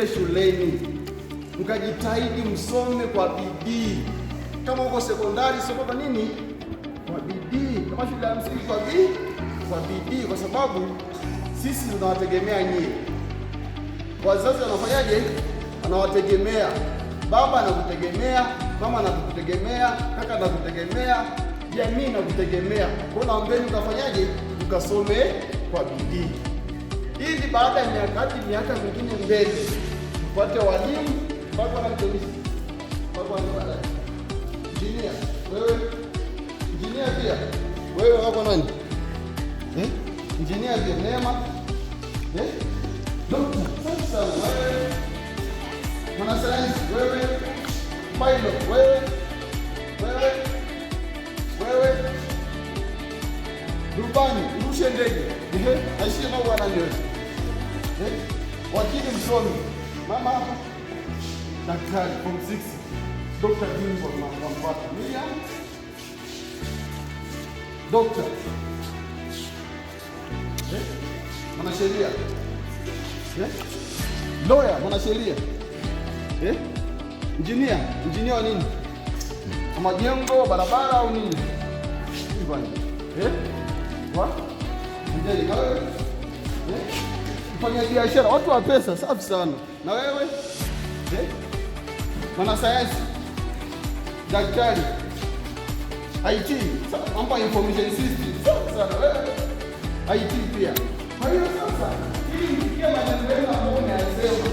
mwende shuleni, mkajitahidi, msome kwa bidii. Kama uko sekondari, soma kwa nini? Kwa bidii. Kama shule ya msingi, kwa bidii, kwa sababu sisi tunawategemea nyie. Wazazi wanafanyaje? Anawategemea. Baba anakutegemea, mama anakutegemea, kaka anakutegemea, jamii inakutegemea. Kwa naombeni mkafanyaje? Mkasome kwa bidii, ili baada ya miaka mingine mbele tupate walimu mpaka na mtumishi mpaka na injinia. Wewe injinia pia, wewe wako nani? Injinia pia Neema, dokta. Sasa wewe mwanasayansi, wewe pilot, wewe rubani, urushe ndege, aishie mambo ananiweza. Wakili, msomi, mama hapa daktari form 6, Dr. Jimbo Mwampata, Miriam dokta, mwanasheria, lawyer, mwanasheria, engineer wa nini? Majengo, barabara au nini? Mfanya biashara, watu wa pesa, safi sana. Na wewe mwanasayansi, daktari, IT, mambo ya information system, safi sana. Wewe IT pia. Kwa hiyo sasa, ili mfikie malengo yenu ambayo nimeyasema,